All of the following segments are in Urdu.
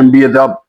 MBA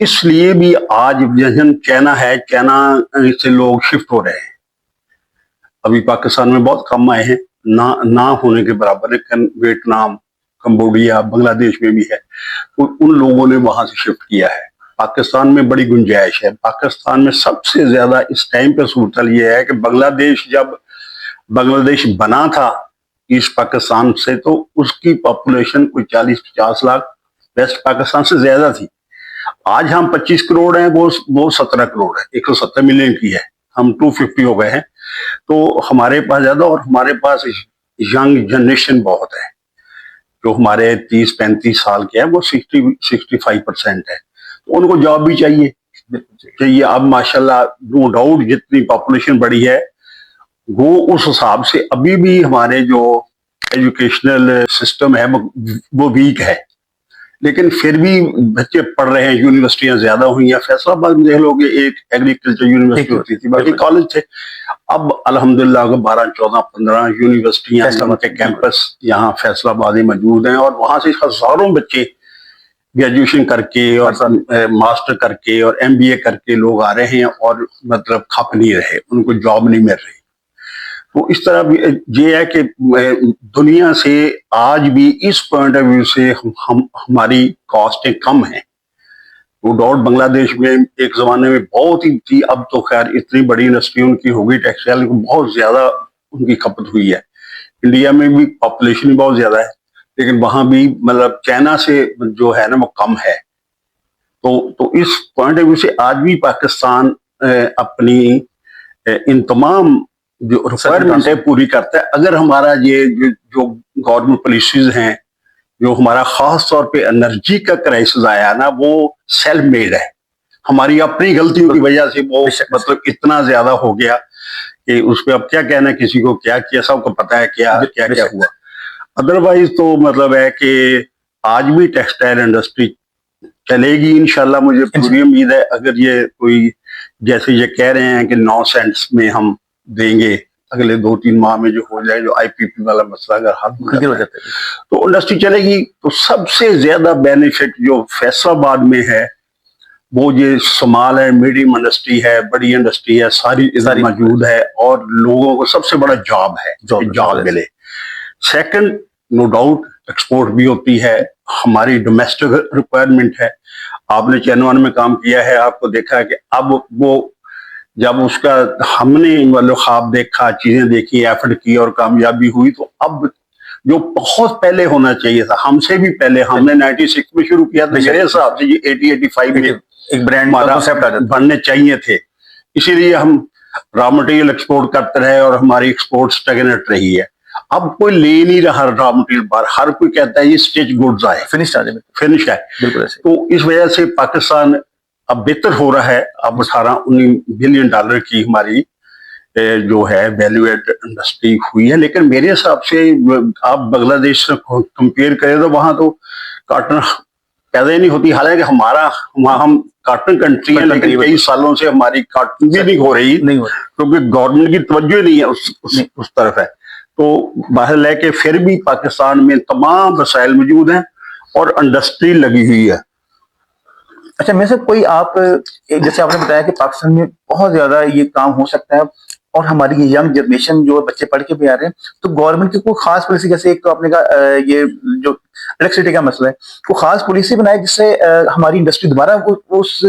اس لیے بھی آج جہاں چائنا ہے، چائنا سے لوگ شفٹ ہو رہے ہیں. ابھی پاکستان میں بہت کم آئے ہیں، نہ ہونے کے برابر، لیکن ویتنام، کمبوڈیا، بنگلہ دیش میں بھی ہے. ان لوگوں نے وہاں سے شفٹ کیا ہے. پاکستان میں بڑی گنجائش ہے. پاکستان میں سب سے زیادہ اس ٹائم پہ صورتحال یہ ہے کہ بنگلہ دیش، جب بنگلہ دیش بنا تھا ایسٹ پاکستان سے، تو اس کی پاپولیشن کوئی 40-50 لاکھ ویسٹ پاکستان سے زیادہ تھی. آج ہم 25 کروڑ ہیں، وہ 17 کروڑ ہے، 170 ملین کی ہے. ہم 250 ہو گئے ہیں. تو ہمارے پاس زیادہ، اور ہمارے پاس ینگ جنریشن بہت ہے. جو ہمارے 30-35 سال کے ہیں وہ 65% ہے. تو ان کو جاب بھی چاہیے. اب ماشاءاللہ نو ڈاؤٹ جتنی پاپولیشن بڑی ہے، وہ اس حساب سے ابھی بھی ہمارے جو ایجوکیشنل سسٹم ہے وہ ویک ہے. لیکن پھر بھی بچے پڑھ رہے ہیں. یونیورسٹیاں زیادہ ہوئی ہیں. فیصل آباد میں دیکھ لو کہ ایک ایگریکلچر یونیورسٹی ہوتی تھی، باقی کالج تھے. اب الحمدللہ 12, 14, 15 یونیورسٹیاں کے کیمپس یہاں فیصل آباد میں موجود ہیں، اور وہاں سے ہزاروں بچے گریجویشن کر کے اور ماسٹر کر کے اور MBA کر کے لوگ آ رہے ہیں، اور مطلب کھپ نہیں رہے، ان کو جاب نہیں مل رہی. تو اس طرح بھی یہ ہے کہ دنیا سے آج بھی اس پوائنٹ آف ویو سے ہماری کاسٹیں کم ہیں. وہ ڈاؤٹ بنگلہ دیش میں ایک زمانے میں بہت ہی تھی. اب تو خیر اتنی بڑی انڈسٹری ان کی ہو گئی، ٹیکسٹائل کو بہت زیادہ ان کی کھپت ہوئی ہے. انڈیا میں بھی پاپولیشن بھی بہت زیادہ ہے، لیکن وہاں بھی مطلب چائنا سے جو ہے نا وہ کم ہے. تو اس پوائنٹ آف ویو سے آج بھی پاکستان اپنی ان تمام جو ریکوائرمنٹ ہے پوری کرتا ہے. اگر ہمارا یہ جو گورنمنٹ پالیسیز ہیں، جو ہمارا خاص طور پہ انرجی کا کرائسس آیا نا، وہ سیلف میڈ ہے. ہماری اپنی غلطیوں کی وجہ سے وہ مطلب اتنا زیادہ ہو گیا کہ اس پہ اب کیا کہنا کسی کو کیا کیا، سب کو پتا ہے کیا ہوا. ادروائز تو مطلب ہے کہ آج بھی ٹیکسٹائل انڈسٹری چلے گی انشاءاللہ. مجھے پوری امید ہے. اگر یہ کوئی جیسے یہ کہہ رہے ہیں کہ 9 سینٹس میں ہم دیں گے، اگلے 2-3 ماہ میں جو ہو جائے، جو IPP والا مسئلہ اگر حل ہو جاتا ہے تو انڈسٹری چلے گی. تو سب سے زیادہ بینیفٹ جو فیصل آباد میں ہے وہ یہ اسمال ہے، میڈیم انڈسٹری ہے، بڑی انڈسٹری ہے، ساری موجود ہے، اور لوگوں کو سب سے بڑا جاب ہے، جاب ملے. سیکنڈ، نو ڈاؤٹ ایکسپورٹ بھی ہوتی ہے. ہماری ڈومیسٹک ریکوائرمنٹ ہے. آپ نے چینوان میں کام کیا ہے، آپ کو دیکھا ہے کہ اب وہ جب اس کا ہم نے خواب دیکھا، چیزیں دیکھی، ایفرٹ کی اور کامیابی ہوئی، تو اب جو بہت پہلے ہونا چاہیے تھا، ہم سے بھی پہلے، ہم نے 96 میں شروع کیا تھا، میرے حساب سے یہ 80-85 میں ایک برانڈ بننے چاہیے تھے. اسی لیے ہم را مٹیریل ایکسپورٹ کرتے رہے اور ہماری ایکسپورٹ اسٹیگنیٹ رہی ہے. اب کوئی لے نہیں رہا را مٹیریل بار، ہر کوئی کہتا ہے یہ اسٹیچ گڈز آئے، فنش ہے. تو اس وجہ سے پاکستان اب بہتر ہو رہا ہے. اب 18-19 بلین ڈالر کی ہماری جو ہے ویلیو ایڈ انڈسٹری ہوئی ہے. لیکن میرے حساب سے آپ بنگلہ دیش سے کمپیئر کریں تو وہاں تو کاٹن پیدا ہی نہیں ہوتی. حالانکہ ہم کاٹن کنٹری ہیں، لیکن کئی سالوں سے ہماری کاٹن بھی نہیں ہو رہی، کیونکہ گورنمنٹ کی توجہ نہیں ہے اس طرف ہے. تو باہر لے کے پھر بھی پاکستان میں تمام وسائل موجود ہیں اور انڈسٹری لگی ہوئی ہے. اچھا میں صاحب، کوئی آپ جیسے آپ نے بتایا کہ پاکستان میں بہت زیادہ یہ کام ہو سکتا ہے، اور ہماری یہ ینگ جنریشن جو بچے پڑھ کے بھی آ رہے ہیں، تو گورنمنٹ کی کوئی خاص پالیسی، جیسے ایک تو آپ نے کہا یہ جو الیکٹریسٹی کا مسئلہ ہے، کوئی خاص پالیسی بنائے جس سے ہماری انڈسٹری دوبارہ اس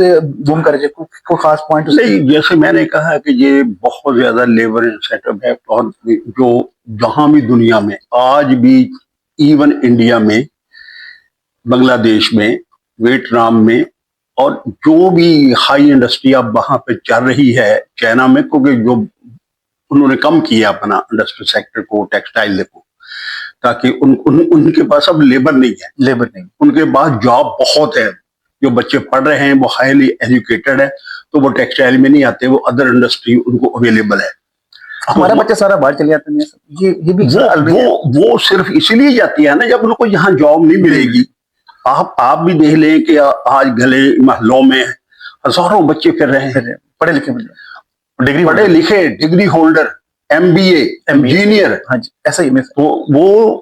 بوم کرے جائے، کوئی خاص پوائنٹ؟ نہیں، جیسے میں نے کہا کہ یہ بہت زیادہ لیبر انسینٹو ہے، اور جو جہاں بھی دنیا میں آج بھی، ایون انڈیا میں، بنگلہ دیش میں، ویتنام میں، اور جو بھی ہائی انڈسٹری اب وہاں پہ چل رہی ہے، چائنا میں، کیونکہ جو انہوں نے کم کیا اپنا انڈسٹری سیکٹر کو، ٹیکسٹائل کو، تاکہ ان کے پاس اب لیبر نہیں ہے، ان کے پاس جاب بہت ہے. جو بچے پڑھ رہے ہیں وہ ہائیلی ایجوکیٹڈ ہے، تو وہ ٹیکسٹائل میں نہیں آتے، وہ ادر انڈسٹری ان کو اویلیبل ہے. ہمارا بچہ سارا باہر چلے جاتا ہے. یہ بھی وہ صرف اسی لیے جاتی ہے نا جب ان کو یہاں جاب نہیں ملے گی. آپ بھی دیکھ لیں کہ آج گلے محلوں میں ہزاروں بچے پھر رہے ہیں، پڑھے لکھے ڈگری ہولڈر، MBA انجینئر. ایسا ہی تو وہ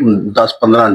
10-15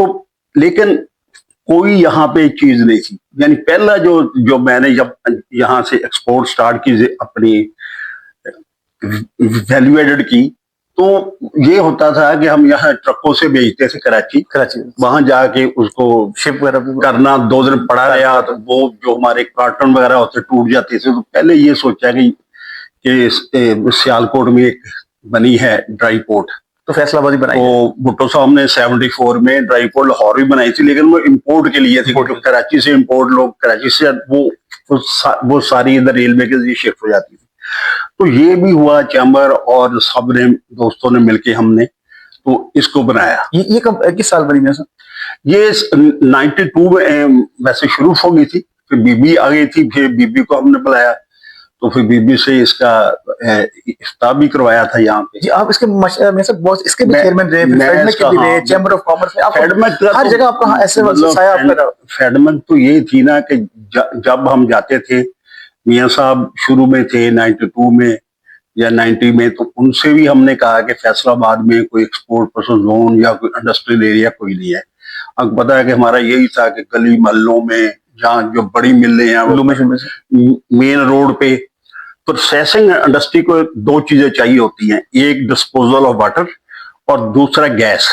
تو لیکن کوئی یہاں پہ چیز نہیں تھی. یعنی پہلا جو میں نے جب یہاں سے ایکسپورٹ سٹارٹ کی اپنی ویلیو ایڈڈ کی, تو یہ ہوتا تھا کہ ہم یہاں ٹرکوں سے بھیجتے تھے کراچی, وہاں جا کے اس کو شپ وغیرہ کرنا 2 دن پڑا رہا, تو وہ جو ہمارے کارٹن وغیرہ ہوتے ٹوٹ جاتے تھے. تو پہلے یہ سوچا کہ سیالکوٹ میں ایک بنی ہے ڈرائی پورٹ, تو فیصلہ آباد بنائی, تو بھٹو صاحب نے 74 میں ڈرائی پورٹ لاہور بھی بنائی تھی, لیکن وہ امپورٹ کے لیے تھی, کراچی سے امپورٹ, لوگ کراچی سے وہ ساری ادھر ریلوے کے ذریعے شفٹ ہو جاتی تھی. تو یہ بھی ہوا چیمبر اور سب نے دوستوں نے مل کے ہم نے تو اس کو بنایا. یہ کس سال بنی ہے سر؟ یہ 92 میں ویسے شروع ہو گئی تھی, پھر بی بی آ گئی تھی, پھر بی بی کو ہم نے بلایا, تو پھر بی بی سے اس کا افتتاح بھی کروایا تھا یہاں پہ. جی, آپ اس کے اس کے بھی چیئرمین رہے, چیمبر آف کامرس میں, ہر جگہ آپ کا ایسے فیڈمنٹ تو یہی تھی نا کہ جب ہم جاتے تھے, میاں صاحب شروع میں تھے 92 میں یا 90 میں, تو ان سے بھی ہم نے کہا کہ فیصل آباد میں کوئی ایکسپورٹ پرسن زون یا کوئی انڈسٹریل ایریا کوئی نہیں ہے. اب پتا ہے کہ ہمارا یہی تھا کہ گلی محلوں میں جہاں جو بڑی ملیں ہیں مین روڈ پہ, پروسیسنگ انڈسٹری کو 2 چیزیں چاہیے ہوتی ہیں, ایک ڈسپوزل آف واٹر اور دوسرا گیس.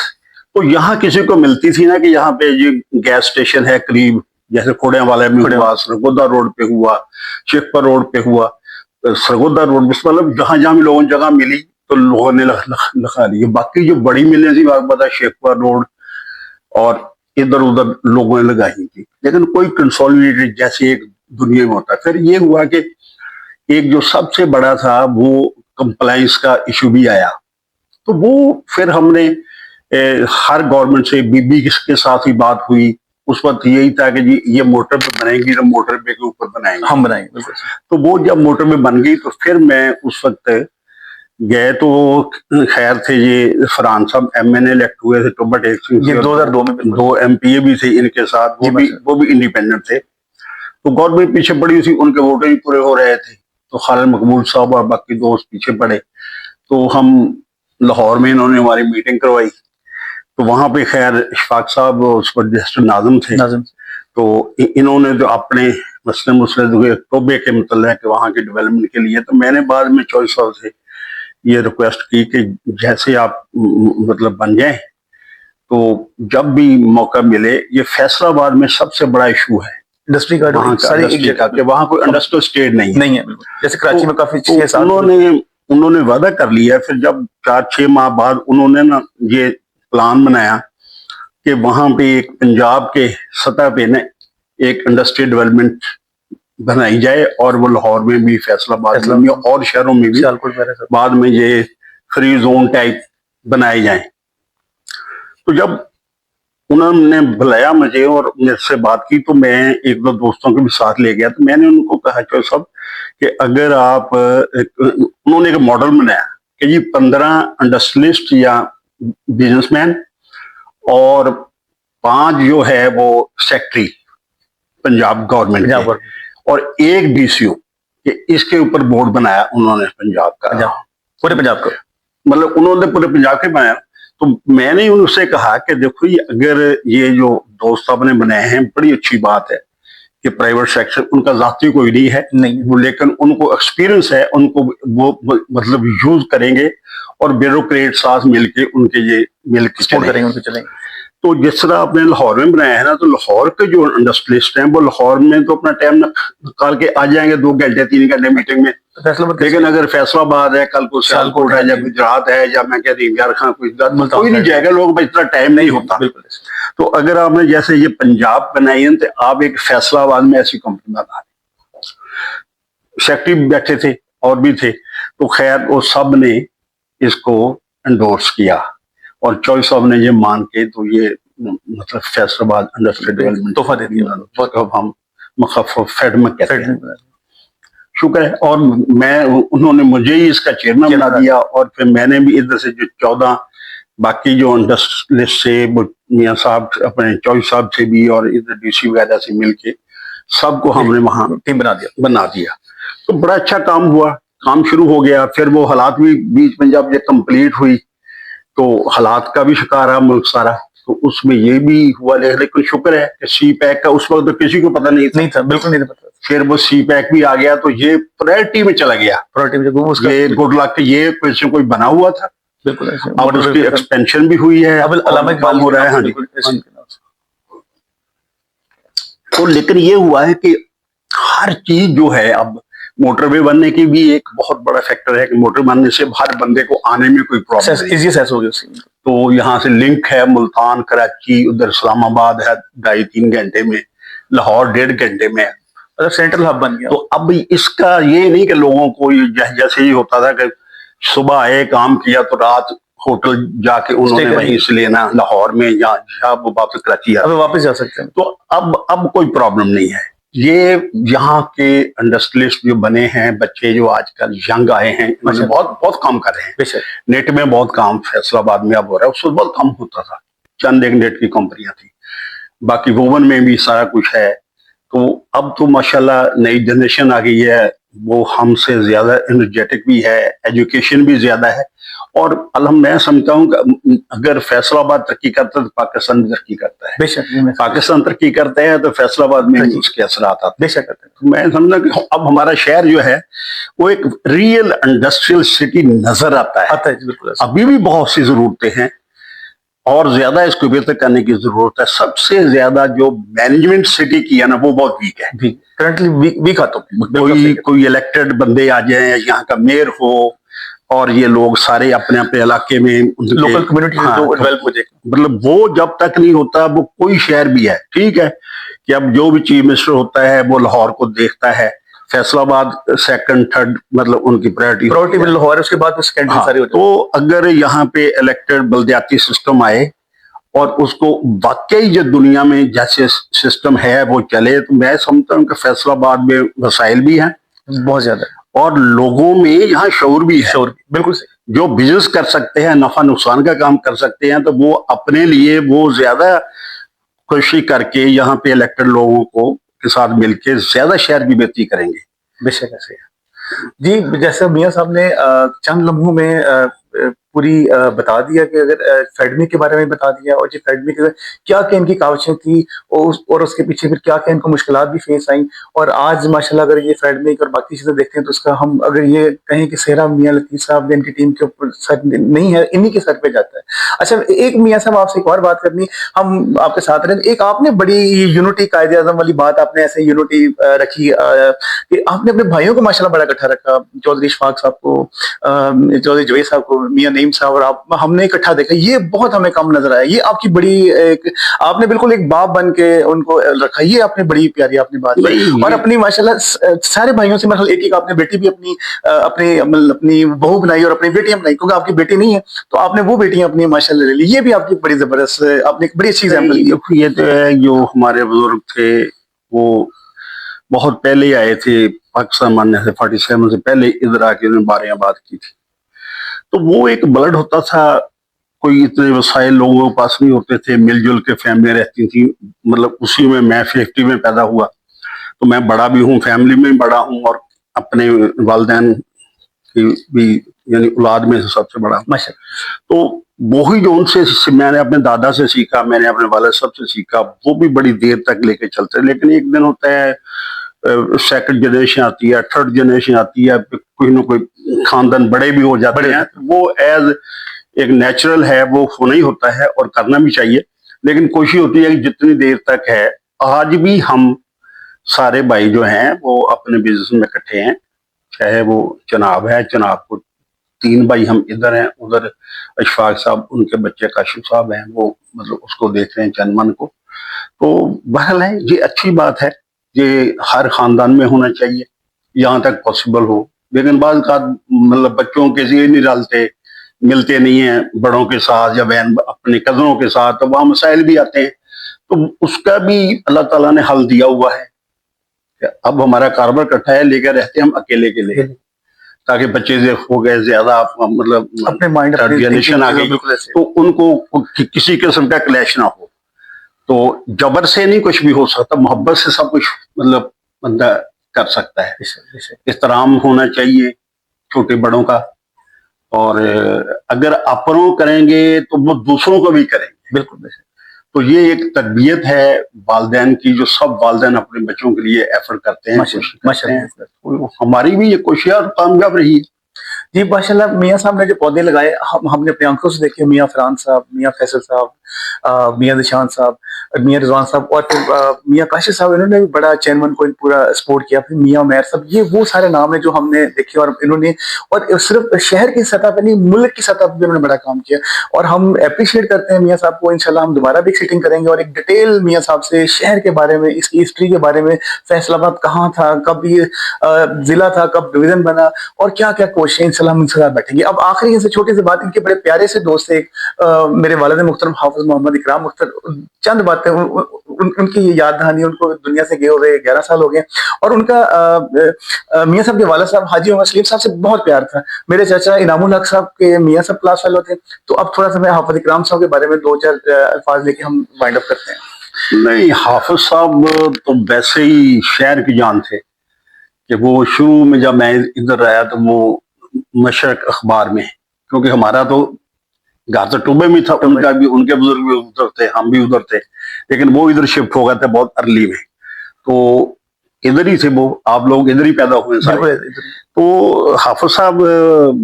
تو یہاں کسی کو ملتی تھی نا کہ یہاں پہ یہ گیس اسٹیشن ہے قریب, جیسے کھوڑیاں والے میں ہوا, سرگودا روڈ پہ ہوا, شیخپور روڈ پہ ہوا. سرگودا روڈ مطلب جہاں جہاں بھی لوگوں جگہ ملی تو لوگوں نے لکھا لی. باقی جو بڑی ملیں تھی پتا شیخپور روڈ اور ادھر ادھر لوگوں نے لگائی تھی, لیکن کوئی کنسولیڈیٹڈ جیسے ایک دنیا میں ہوتا. پھر یہ ہوا کہ ایک جو سب سے بڑا تھا وہ کمپلائنس کا ایشو بھی آیا, تو وہ پھر ہم نے ہر گورنمنٹ سے بی بی کے ساتھ ہی بات ہوئی. اس وقت یہی تھا کہ جی یہ موٹر پہ بنائیں گی, تو موٹر پہ کے اوپر بنائیں گے, ہم بنائیں گے. تو وہ جب موٹر پہ بن گئی تو پھر میں اس وقت گئے, تو خیر تھے یہ فرحان صاحب ایم این اے الیکٹ ہوئے تھے, ٹوبہ ٹیک سنگھ 2002 میں 2 ایم پی اے بھی تھے ان کے ساتھ, وہ بھی انڈیپینڈنٹ تھے. تو گورنمنٹ پیچھے پڑی تھی, ان کے ووٹ ہی پورے ہو رہے تھے, تو خالد مقبول صاحب اور باقی دوست پیچھے پڑے. تو ہم لاہور میں انہوں نے ہماری میٹنگ کروائی, تو وہاں پہ خیر اشفاق صاحب اس پر جسٹر ناظم تھے, تو انہوں نے جو اپنے مسئلے ٹوبے کے متعلق وہاں کے ڈیولپمنٹ کے لیے, تو میں نے بعد میں چوائس صاحب سے یہ ریکویسٹ کی کہ جیسے آپ مطلب بن جائیں, تو جب بھی موقع ملے, یہ فیصل آباد میں سب سے بڑا ایشو ہے انڈسٹری کا, کہ وہاں کوئی انڈسٹریل اسٹیٹ نہیں ہے, جیسے کراچی میں کافی 6 سال انہوں نے وعدہ کر لیا. پھر جب 4-6 ماہ بعد انہوں نے نا یہ پلان بنایا کہ وہاں پہ ایک پنجاب کے سطح پہ نا ایک انڈسٹریل ڈیولپمنٹ بنائی جائے, اور وہ لاہور میں بھی, فیصل آباد میں اور شہروں میں بھی بعد میں یہ فری زون ٹائپ بنائے جائیں. تو جب انہوں نے بلایا مجھے اور میرے سے بات کی, تو میں 1-2 دوستوں کے بھی ساتھ لے گیا. تو میں نے ان کو کہا کہ سب کہ اگر آپ, انہوں نے ایک ماڈل بنایا کہ جی 15 انڈسٹریلسٹ یا بزنس مین اور 5 جو ہے وہ سیکٹری پنجاب گورنمنٹ اور 1 ڈی سی او, کہ اس کے اوپر بورڈ بنایا انہوں نے پنجاب کا, پورے پنجاب کا, مطلب انہوں نے پورے پنجاب کے بنایا. تو میں نے ان سے کہا کہ دیکھو اگر یہ جو دوست صاحب نے بنائے ہیں بڑی اچھی بات ہے کہ پرائیویٹ سیکٹر, ان کا ذاتی کوئی نہیں ہے, لیکن ان کو ایکسپیرئنس ہے, ان کو وہ مطلب یوز کریں گے اور بیوروکریٹ ساتھ مل کے ان کے یہ مل کے چلیں گے. تو جس طرح آپ نے لاہور میں بنایا ہے نا, تو لاہور کے جو انڈسٹریلسٹ ہیں وہ لاہور میں تو اپنا ٹائم نکال کے آ جائیں گے 2 گھنٹے 3 گھنٹے میٹنگ میں, لیکن اگر فیصل آباد ہے, کل کو سیالکوٹ ہے, یا گجرات ہے, یا میں کہتی ہوں خان کوئی نہیں جائے گا, لوگوں کو اتنا ٹائم نہیں ہوتا. تو اگر آپ نے جیسے یہ پنجاب بنائی ہے, تو آپ ایک فیصل آباد میں ایسی کمپنی بنا دیں. سیکٹری بیٹھے تھے اور بھی تھے, تو خیر وہ سب نے اس کو انڈورس کیا, اور چوائس صاحب نے یہ مان کے تو یہ مطلب فیصل آباد انڈسٹریل ڈیولپمنٹ تحفہ دے دیا, ہم مخفف فیڈمک کہتے ہیں. شکر ہے. اور میں, انہوں نے مجھے ہی اس کا چیئرمین بنا دیا, اور پھر میں نے بھی ادھر سے جو 14 باقی جو انڈسٹریلسٹ سے, میاں صاحب اپنے چوائس صاحب سے بھی اور ادھر ڈی سی وغیرہ سے مل کے سب کو ہم نے وہاں ٹیم بنا دیا. تو بڑا اچھا کام ہوا, کام شروع ہو گیا. پھر وہ حالات بھی بیچ میں جب یہ کمپلیٹ ہوئی تو حالات کا بھی شکار رہا ملک سارا. تو اس میں یہ بھی ہوا, لیکن شکر ہے کہ سی پیک کا اس وقت تو کسی کو پتہ نہیں تھا, بالکل نہیں پتا. پھر وہ سی پیک بھی آ گیا تو یہ پرائرٹی میں چلا گیا. یہ گڈ لک, یہ کوئی بنا ہوا تھا, بالکل. اب اس کی ایکسپینشن بھی ہوئی ہے, اب علامہ اقبال ہو رہا ہے. ہاں جی. تو لیکن یہ ہوا ہے کہ ہر چیز جو ہے, اب موٹر وے بننے کی بھی ایک بہت بڑا فیکٹر ہے کہ موٹر بننے سے ہر بندے کو آنے میں کوئی پرابلم نہیں. تو یہاں سے لنک ہے ملتان کراچی, ادھر اسلام آباد ہے 2.5-3 گھنٹے میں, لاہور 1.5 گھنٹے میں, سینٹرل ہب بن گیا. تو اب اس کا یہ نہیں کہ لوگوں کو جیسے ہی ہوتا تھا کہ صبح آئے کام کیا تو رات ہوٹل جا کے انہوں نے وہیں سے لینا لاہور میں, یا وہ واپس کراچی واپس جا سکتے ہیں. تو اب کوئی پرابلم نہیں ہے. یہ یہاں کے انڈسٹریلسٹ جو بنے ہیں, بچے جو آج کل ینگ آئے ہیں, بہت کام کر رہے ہیں. نیٹ میں بہت کام فیصل آباد میں اب ہو رہا ہے, اس وقت بہت کم ہوتا تھا, چند ایک نیٹ کی کمپنیاں تھیں, باقی ووون میں بھی سارا کچھ ہے. تو اب تو ماشاءاللہ نئی جنریشن آ گئی ہے, وہ ہم سے زیادہ انرجیٹک بھی ہے, ایجوکیشن بھی زیادہ ہے, اور میں سمجھتا ہوں کہ اگر فیصل آباد ترقی کرتا ہے تو پاکستان بھی ترقی کرتا ہے. پاکستان ترقی کرتے ہیں تو فیصل آباد میں اس کے اثرات آتے ہیں. میں سمجھتا کہ اب ہمارا شہر جو ہے وہ ایک ریئل انڈسٹریل سٹی نظر آتا ہے. ابھی بھی بہت سی ضرورتیں ہیں اور زیادہ اس کو بہتر کرنے کی ضرورت ہے. سب سے زیادہ جو مینجمنٹ سٹی کی ہے نا, وہ بہت ویک ہے. کرنٹلی ویک آتا کوئی الیکٹڈ بندے آ جائیں, یہاں کا میئر ہو, اور یہ لوگ سارے اپنے اپنے علاقے میں لوکل کمیونٹی ڈیولپ ہو جائے, مطلب وہ جب تک نہیں ہوتا وہ کوئی شہر بھی ہے. ٹھیک ہے کہ اب جو بھی چیف منسٹر ہوتا ہے وہ لاہور کو دیکھتا ہے, فیصل آباد سیکنڈ تھرڈ, مطلب ان کی پرائرٹی لاہور, اس کے بعد سیکنڈری ساری ہوتی ہے. تو اگر یہاں پہ الیکٹڈ بلدیاتی سسٹم آئے اور اس کو واقعی جو دنیا میں جیسے سسٹم ہے وہ چلے, تو میں سمجھتا ہوں کہ فیصل آباد میں وسائل بھی ہیں بہت زیادہ, اور لوگوں میں یہاں شعور بھی ہے. بالکل جو بزنس کر سکتے ہیں, نفع نقصان کا کام کر سکتے ہیں, تو وہ اپنے لیے وہ زیادہ خوشی کر کے یہاں پہ الیکٹڈ لوگوں کو کے ساتھ مل کے زیادہ شہر کی بہتری کریں گے. بے شک ایسے. جی, جیسے میاں صاحب نے چند لمحوں میں پوری بتا دیا کہ اگر فیڈمی کے بارے میں بتا دیا, اور جی فیڈمی کے کیا کیا ان کی کاوشیں تھی, اور اس کے پیچھے پھر کیا کیا ان کو مشکلات بھی فیس آئیں, اور آج ماشاءاللہ اگر یہ فیڈمی اور باقی چیزیں دیکھتے ہیں تو اس کا ہم اگر یہ کہیں کہ صحرا میاں لطیف صاحب ان کی ٹیم کے اوپر سر نہیں ہے, انہی کے سر پہ جاتا ہے. اچھا, ایک میاں صاحب آپ سے ایک اور بات کرنی, ہم آپ کے ساتھ رہے, ایک آپ نے بڑی یونٹی قائد اعظم والی بات آپ نے ایسے یونٹی رکھی کہ آپ نے اپنے بھائیوں کو ماشاءاللہ بڑا اکٹھا رکھا, چودھری اشفاق صاحب کو, چودھری جوید صاحب کو, میاں نعیم صاحب, اور آپ ہم نے اکٹھا دیکھا. یہ بہت ہمیں کم نظر آیا. یہ آپ کی بڑی آپ نے بالکل ایک باپ بن کے ان کو رکھا. یہ آپ نے بڑی پیاری آپ نے بات کی, اور اپنی ماشاءاللہ سارے بھائیوں سے مطلب ایک آپ نے بیٹی بھی اپنی بہو بنائی اور اپنی بیٹیاں بنائی, کیونکہ آپ کی بیٹی نہیں ہے تو آپ نے وہ بیٹیاں اپنی ماشاءاللہ لے لی. یہ بھی آپ کی بڑی زبردست, آپ نے ایک بڑی اچھی ایگزامپل دی. یہ تو ہے, جو ہمارے بزرگ تھے وہ بہت پہلے آئے تھے پاکستان ماننے سے, 47 سے پہلے ادھر آ کے انہوں نے 12 بات کی تھی. تو وہ ایک بلڈ ہوتا تھا, کوئی اتنے وسائل لوگوں کے پاس نہیں ہوتے تھے, مل جل کے فیملی رہتی تھی. مطلب اسی میں 50 میں پیدا ہوا, تو میں بڑا بھی ہوں, فیملی میں بڑا ہوں, اور اپنے والدین کی بھی یعنی اولاد میں سے سب سے بڑا ہوں. تو وہی جو ان سے میں نے اپنے دادا سے سیکھا, میں نے اپنے والد صاحب سے سیکھا, وہ بھی بڑی دیر تک لے کے چلتے. لیکن ایک دن ہوتا ہے, سیکنڈ جنریشن آتی ہے, تھرڈ جنریشن آتی ہے, کوئی نہ کوئی خاندان بڑے بھی ہو جاتے ہیں. وہ ایز ایک نیچرل ہے, وہ ہونا ہی ہوتا ہے اور کرنا بھی چاہیے. لیکن کوشش ہوتی ہے کہ جتنی دیر تک ہے, آج بھی ہم سارے بھائی جو ہیں وہ اپنے بزنس میں اکٹھے ہیں. چاہے وہ چناب ہے, چناب کو 3 بھائی ہم ادھر ہیں, ادھر اشفاق صاحب ان کے بچے کاشف صاحب ہیں, وہ مطلب اس کو دیکھ رہے ہیں, چندمن کو. تو بہرحال ہے, یہ اچھی بات ہے, یہ ہر خاندان میں ہونا چاہیے جہاں تک پاسبل ہو. لیکن بعض کا مطلب بچوں کے ذہن نہیں ڈالتے, ملتے نہیں ہیں بڑوں کے ساتھ یا بہن اپنے کزنوں کے ساتھ, تو وہاں مسائل بھی آتے ہیں. تو اس کا بھی اللہ تعالیٰ نے حل دیا ہوا ہے کہ اب ہمارا کاروبار اکٹھا ہے, لے کر رہتے ہم اکیلے کے لیے, تاکہ بچے ہو گئے زیادہ, مطلب اپنے مائنڈ جنریشن آ گئی تو ان کو کسی قسم کا کلیش نہ ہو. تو جبر سے نہیں کچھ بھی ہو سکتا, محبت سے سب کچھ مطلب بندہ کر سکتا ہے. احترام ہونا چاہیے چھوٹے بڑوں کا, اور اگر اپنوں کریں گے تو وہ دوسروں کو بھی کریں گے. بالکل. تو یہ ایک تربیت ہے والدین کی، جو سب والدین اپنے بچوں کے لیے ایفرٹ کرتے ہیں، کوشش کرتے ہیں. ہماری بھی یہ کوششیں اور کامیاب رہی ہے. جی ماشاء اللہ. میاں صاحب نے جو پودے لگائے ہم نے اپنی آنکھوں سے دیکھے. میاں فرحان صاحب، میاں فیصل صاحب، میاں ذیشان صاحب، میاں رضوان صاحب، اور پھر میاں کاشف صاحب، انہوں نے بھی بڑا چیئرمین کو پورا سپورٹ کیا. پھر میاں عمیر صاحب، یہ وہ سارے نام ہیں جو ہم نے دیکھے، اور انہوں نے اور صرف شہر کی سطح پہ نہیں ملک کی سطح پہ بھی انہوں نے بڑا کام کیا. اور ہم اپریشیٹ کرتے ہیں میاں صاحب کو. انشاءاللہ ہم دوبارہ بھی ایک سیٹنگ کریں گے اور ایک ڈیٹیل میاں صاحب سے شہر کے بارے میں، اس کی ہسٹری کے بارے میں، فیصل آباد کہاں تھا، کب یہ ضلع تھا، کب ڈویژن بنا، اور کیا کیا کوششیں. انشاءاللہ ہم ان سے بیٹھیں گے. اب آخری ان سے چھوٹی سی بات، ان کے بڑے پیارے سے دوست ایک میرے والد محترم حافظ محمد اکرام مختار. چند باتیں ان کی یہ یاد دہانی، ان کو دنیا سے گئے ہوئے 11 سال ہو گئے، اور ان کا میاں صاحب کے والد صاحب حاجی محمد سلیم صاحب سے بہت پیار تھا. میرے چاچا انعام الحق صاحب کے میاں صاحب کلاس فیلو تھے. تو اب تھوڑا سا میں حافظ اکرام صاحب کے بارے میں 2-4 الفاظ لے کے ہم وائنڈ اپ کرتے ہیں. نہیں، حافظ صاحب تو ویسے ہی شہر کی جان تھے کہ وہ شروع میں جب میں ادھر آیا تو وہ مشرق اخبار میں، کیونکہ ہمارا تو گھر تو ٹوبے میں تھا، ان کا بھی، ان کے بزرگ بھی ادھر تھے، ہم بھی ادھر تھے، لیکن وہ ادھر شفٹ ہو گئے تھے بہت ارلی میں. تو ادھر ہی تھے وہ، آپ لوگ ادھر ہی پیدا ہوئے سارے. تو حافظ صاحب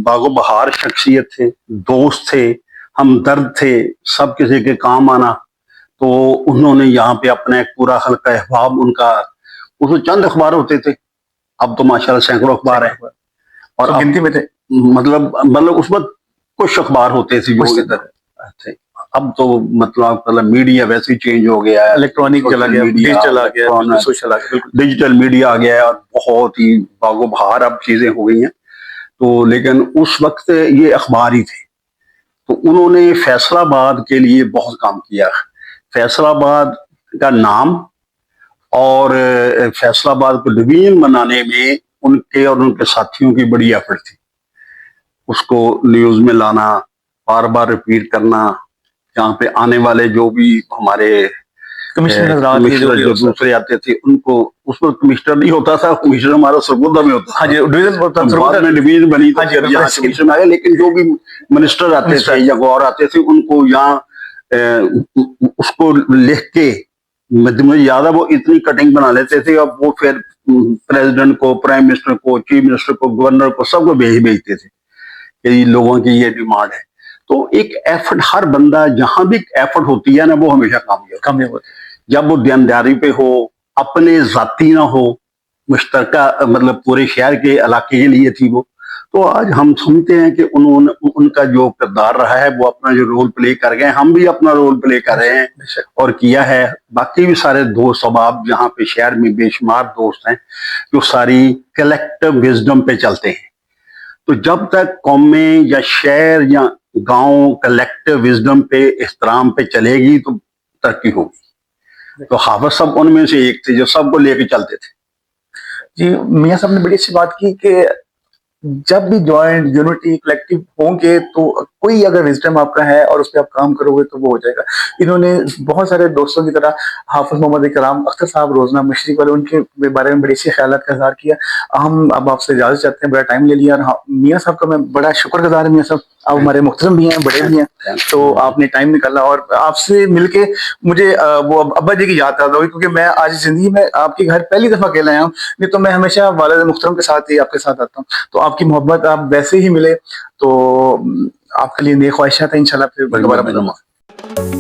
باغ و بہار شخصیت تھے، دوست تھے، ہمدرد تھے، سب کسی کے کام آنا. تو انہوں نے یہاں پہ اپنا ایک پورا حلقہ احباب ان کا، اس میں چند اخبار ہوتے تھے، اب تو ماشاءاللہ سینکڑوں اخبار ہیں، اور گنتی میں تھے. مطلب اس وقت کچھ اخبار ہوتے تھے جو ادھر تھے. اب تو مطلب میڈیا ویسے ہی چینج ہو گیا ہے، الیکٹرانک چلا گیا، ڈیجیٹل آ گیا، سوشل آ گیا، ڈیجیٹل میڈیا آ گیا ہے، اور بہت ہی باغ و بہار اب چیزیں ہو گئی ہیں. تو لیکن اس وقت یہ اخبار ہی تھے. تو انہوں نے فیصل آباد کے لیے بہت کام کیا. فیصل آباد کا نام اور فیصل آباد کو ڈویژن بنانے میں ان کے اور ان کے ساتھیوں کی بڑی ایفرٹ تھی. اس کو نیوز میں لانا، بار بار ریپیٹ کرنا، جہاں پہ آنے والے جو بھی ہمارے کمشنر جو دوسرے آتے تھے ان کو، اس پر کمشنر نہیں ہوتا تھا، کمشنر ہمارا سرگودا میں ہوتا تھا، بعد میں ڈویژن بنی تو یہاں کمشنر آئے. لیکن جو بھی منسٹر آتے تھے یا گور آتے تھے، ان کو یہاں اس کو لکھ کے، مجھے یاد ہے وہ اتنی کٹنگ بنا لیتے تھے، اب وہ پھر پریزیڈنٹ کو، پرائم منسٹر کو، چیف منسٹر کو، گورنر کو، سب کو بھیجتے تھے کہ لوگوں کی یہ ڈیمانڈ ہے. تو ایک ایفرٹ، ہر بندہ جہاں بھی ایفرٹ ہوتی ہے نا، وہ ہمیشہ کامیاب ہوتا ہے. جب وہ دینداری پہ ہو، اپنے ذاتی نہ ہو، مشترکہ مطلب پورے شہر کے علاقے کے لیے تھی وہ. تو آج ہم سنتے ہیں کہ ان کا جو کردار رہا ہے، وہ اپنا جو رول پلے کر گئے، ہم بھی اپنا رول پلے کر رہے ہیں اور کیا ہے. باقی بھی سارے دوست احباب جہاں پہ شہر میں بے شمار دوست ہیں جو ساری کلیکٹو وزڈم پہ چلتے ہیں. تو جب تک قومیں یا شہر یا گاؤں کلیکٹو وزڈم پہ، احترام پہ چلے گی تو ترقی ہوگی. تو حافظ صاحب ان میں سے ایک تھے جو سب کو لے کے چلتے تھے. جی میاں صاحب نے بڑی اچھی بات کی کہ جب بھی جوائنٹ یونٹی کلیکٹو ہوں گے تو کوئی اگر وزڈم آپ کا ہے اور اس پہ آپ کام کرو گے تو وہ ہو جائے گا. انہوں نے بہت سارے دوستوں کی طرح حافظ محمد اکرام، اختر صاحب روزنہ مشرق والے، ان کے بارے میں بڑی اچھی خیالات کا اظہار کیا. ہم اب آپ سے اجازت چاہتے ہیں، بڑا ٹائم لے لیا، اور میاں صاحب کا میں بڑا شکر گزار ہوں. میاں صاحب آپ ہمارے محترم بھی ہیں، بڑے بھی ہیں، تو آپ نے ٹائم نکالا، اور آپ سے مل کے مجھے وہ ابا جی کی یاد آتا ہوئی، کیونکہ میں آج زندگی میں آپ کے گھر پہلی دفعہ اکیلا آیا ہوں. نہیں تو میں ہمیشہ والد محترم کے ساتھ ہی آپ کے ساتھ آتا ہوں. تو آپ کی محبت آپ ویسے ہی ملے، تو آپ کے لیے نیک خواہشات ہیں. انشاءاللہ پھر دوبارہ ملوں گا.